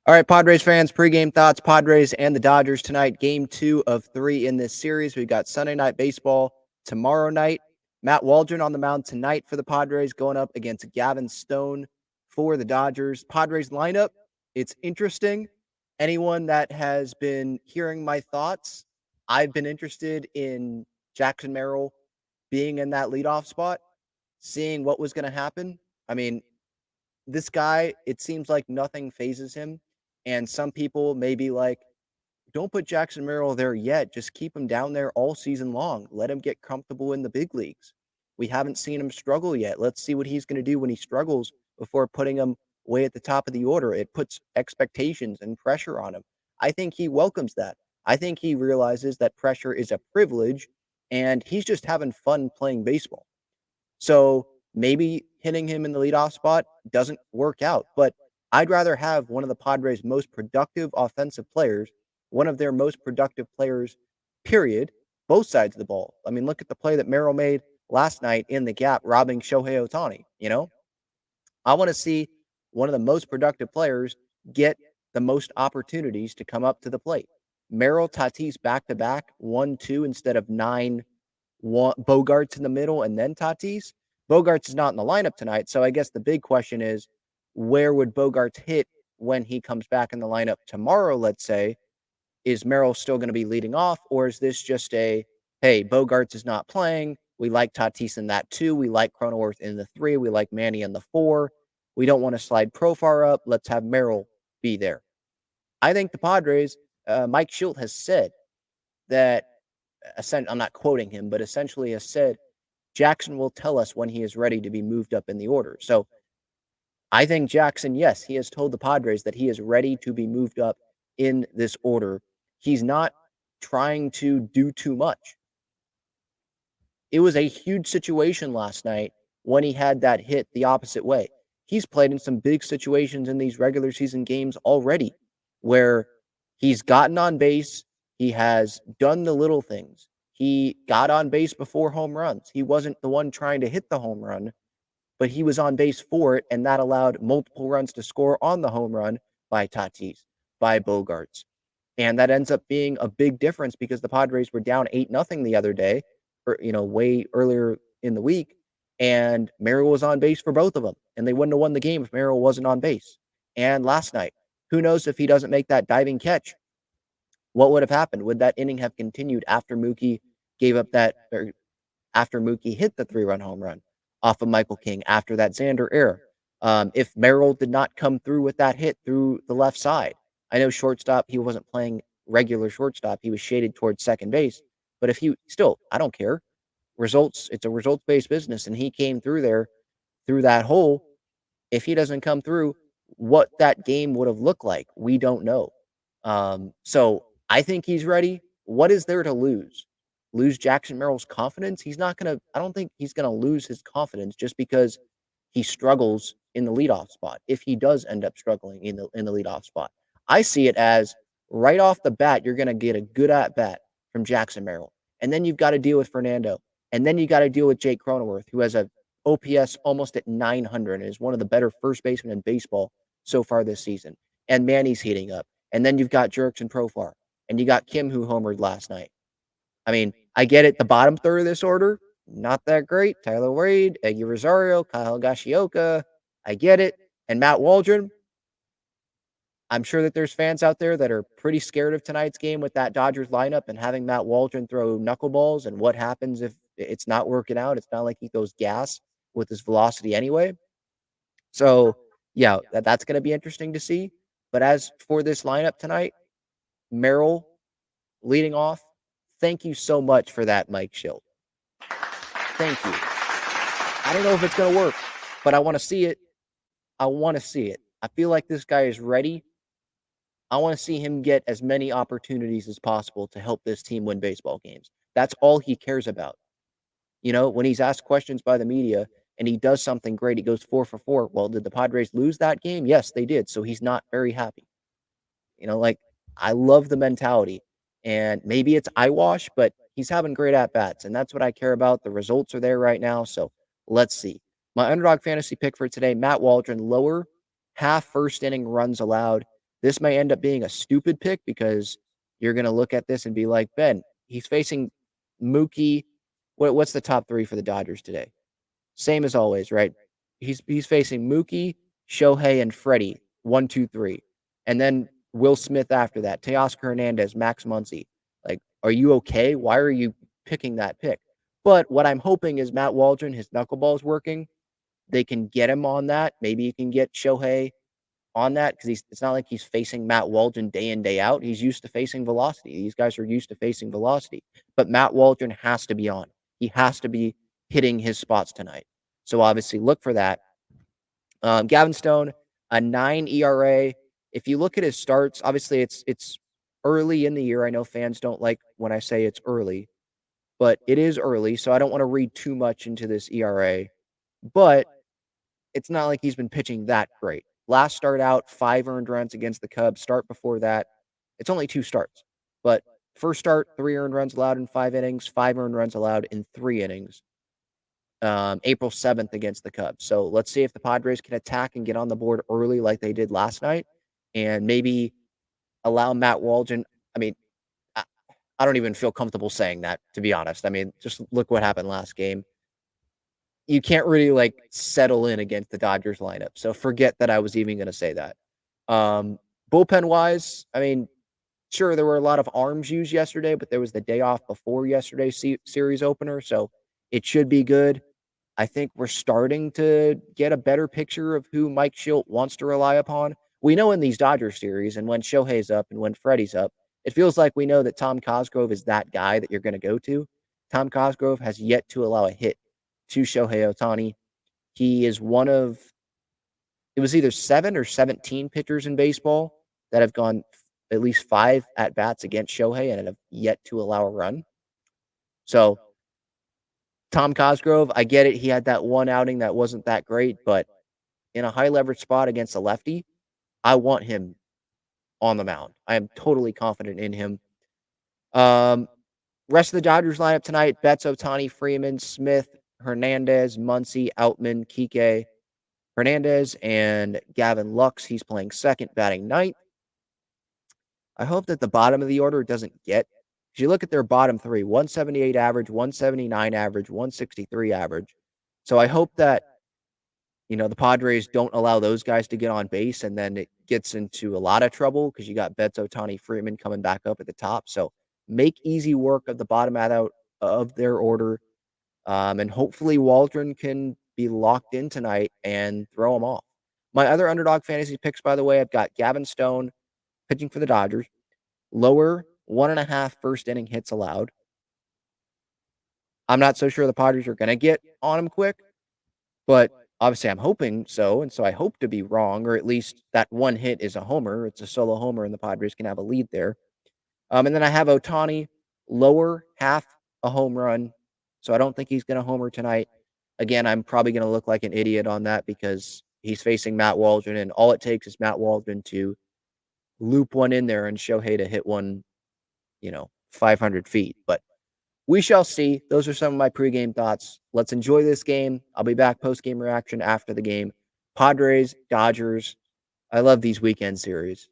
All right, Padres fans, pregame thoughts. Padres and the Dodgers tonight. Game 2 of 3 in this series. We've got Sunday night baseball tomorrow night. Matt Waldron on the mound tonight for the Padres, going up against Gavin Stone for the Dodgers. Padres lineup, it's interesting. Anyone that has been hearing my thoughts, I've been interested in Jackson Merrill being in that leadoff spot, seeing what was going to happen. I mean, this guy, it seems like nothing phases him. And some people may be like, don't put Jackson Merrill there yet. Just keep him down there all season long. Let him get comfortable in the big leagues. We haven't seen him struggle yet. Let's see what he's going to do when he struggles before putting him way at the top of the order. It puts expectations and pressure on him. I think he welcomes that. I think he realizes that pressure is a privilege and he's just having fun playing baseball. So maybe hitting him in the leadoff spot doesn't work out, but I'd rather have one of the Padres' most productive offensive players, one of their most productive players, period, both sides of the ball. I mean, look at the play that Merrill made last night in the gap, robbing Shohei Ohtani. I want to see one of the most productive players get the most opportunities to come up to the plate. Merrill, Tatis back to back, 1-2 instead of 9-1. Bogarts in the middle and then Tatis. Bogarts is not in the lineup tonight, so I guess the big question is, where would Bogarts hit when he comes back in the lineup tomorrow, let's say? Is Merrill still going to be leading off, or is this just a, hey, Bogarts is not playing. We like Tatis in that 2. We like Cronenworth in the 3. We like Manny in the 4. We don't want to slide Profar up. Let's have Merrill be there. I think the Padres, Mike Shildt has said that, I'm not quoting him, but essentially has said Jackson will tell us when he is ready to be moved up in the order. So I think Jackson, yes, he has told the Padres that he is ready to be moved up in this order. He's not trying to do too much. It was a huge situation last night when he had that hit the opposite way. He's played in some big situations in these regular season games already where he's gotten on base. He has done the little things. He got on base before home runs. He wasn't the one trying to hit the home run, but he was on base for it, and that allowed multiple runs to score on the home run by Tatis, by Bogarts. And that ends up being a big difference because the Padres were down 8-0 the other day, or, way earlier in the week, and Merrill was on base for both of them, and they wouldn't have won the game if Merrill wasn't on base. And last night, who knows if he doesn't make that diving catch? What would have happened? Would that inning have continued after Mookie gave up that, or after Mookie hit the 3-run home run off of Michael King after that Xander error? If Merrill did not come through with that hit through the left side, I know shortstop, he wasn't playing regular shortstop. He was shaded towards second base. But if he still, I don't care. Results, it's a results-based business, and he came through there through that hole. If he doesn't come through, what that game would have looked like, we don't know. So I think he's ready. What is there to lose? Lose Jackson Merrill's confidence? He's not going to, I don't think he's going to lose his confidence just because he struggles in the leadoff spot. If he does end up struggling in the leadoff spot, I see it as right off the bat, you're going to get a good at bat from Jackson Merrill. And then you've got to deal with Fernando. And then you got to deal with Jake Cronenworth, who has a OPS almost at 900 and is one of the better first basemen in baseball so far this season. And Manny's heating up. And then you've got Jerks and Profar. And you got Kim, who homered last night. I mean, I get it. The bottom third of this order, not that great. Tyler Wade, Eggy Rosario, Kyle Gashioka. I get it. And Matt Waldron. I'm sure that there's fans out there that are pretty scared of tonight's game with that Dodgers lineup and having Matt Waldron throw knuckleballs and what happens if it's not working out. It's not like he goes gas with his velocity anyway. So, yeah, that's going to be interesting to see. But as for this lineup tonight, Merrill leading off, thank you so much for that, Mike Shildt. Thank you. I don't know if it's going to work, but I want to see it. I want to see it. I feel like this guy is ready. I want to see him get as many opportunities as possible to help this team win baseball games. That's all he cares about. When he's asked questions by the media and he does something great, he goes 4 for 4. Well, did the Padres lose that game? Yes, they did. So he's not very happy. I love the mentality. And maybe it's eyewash, but he's having great at-bats. And that's what I care about. The results are there right now. So let's see. My Underdog Fantasy pick for today, Matt Waldron, lower half first inning runs allowed. This may end up being a stupid pick because you're going to look at this and be like, Ben, he's facing Mookie. What's the top 3 for the Dodgers today? Same as always, right? He's facing Mookie, Shohei, and Freddie. 1, 2, 3. And then Will Smith after that. Teoscar Hernandez, Max Muncy. Like, are you okay? Why are you picking that pick? But what I'm hoping is Matt Waldron, his knuckleball is working. They can get him on that. Maybe you can get Shohei on that because it's not like he's facing Matt Waldron day in, day out. He's used to facing velocity. These guys are used to facing velocity. But Matt Waldron has to be on. He has to be hitting his spots tonight. So obviously look for that. Gavin Stone, a 9 ERA. If you look at his starts, obviously it's early in the year. I know fans don't like when I say it's early, but it is early, so I don't want to read too much into this ERA. But it's not like he's been pitching that great. Last start out, 5 earned runs against the Cubs. Start before that, it's only 2 starts. But first start, 3 earned runs allowed in 5 innings, 5 earned runs allowed in 3 innings. April 7th against the Cubs. So let's see if the Padres can attack and get on the board early like they did last night and maybe allow Matt Waldron. I mean, I don't even feel comfortable saying that, to be honest. I mean, just look what happened last game. You can't really settle in against the Dodgers lineup. So forget that I was even going to say that. Bullpen wise, I mean, sure, there were a lot of arms used yesterday, but there was the day off before yesterday's series opener. So it should be good. I think we're starting to get a better picture of who Mike Shildt wants to rely upon. We know in these Dodgers series and when Shohei's up and when Freddie's up, it feels like we know that Tom Cosgrove is that guy that you're going to go to. Tom Cosgrove has yet to allow a hit to Shohei Ohtani. He is one of, it was either 7 or 17 pitchers in baseball that have gone at least 5 at-bats against Shohei and have yet to allow a run. So Tom Cosgrove, I get it. He had that one outing that wasn't that great, but in a high leverage spot against a lefty, I want him on the mound. I am totally confident in him. Rest of the Dodgers lineup tonight: Betts, Ohtani, Freeman, Smith, Hernandez, Muncy, Outman, Kike, Hernandez, and Gavin Lux. He's playing second, batting ninth. I hope that the bottom of the order doesn't get. If you look at their bottom 3, 178 average, 179 average, 163 average. So I hope that the Padres don't allow those guys to get on base, and then it gets into a lot of trouble because you got Betts, Ohtani, Freeman coming back up at the top. So make easy work of the bottom out of their order, and hopefully Waldron can be locked in tonight and throw them off. My other underdog fantasy picks, by the way, I've got Gavin Stone pitching for the Dodgers, lower 1.5 first inning hits allowed. I'm not so sure the Padres are going to get on him quick, but obviously I'm hoping so, and so I hope to be wrong, or at least that one hit is a homer. It's a solo homer, and the Padres can have a lead there. And then I have Ohtani, lower half a home run, so I don't think he's going to homer tonight. Again, I'm probably going to look like an idiot on that because he's facing Matt Waldron, and all it takes is Matt Waldron to loop one in there and Shohei to hit one, 500 feet. But we shall see. Those are some of my pregame thoughts. Let's enjoy this game. I'll be back post-game reaction after the game. Padres, Dodgers. I love these weekend series.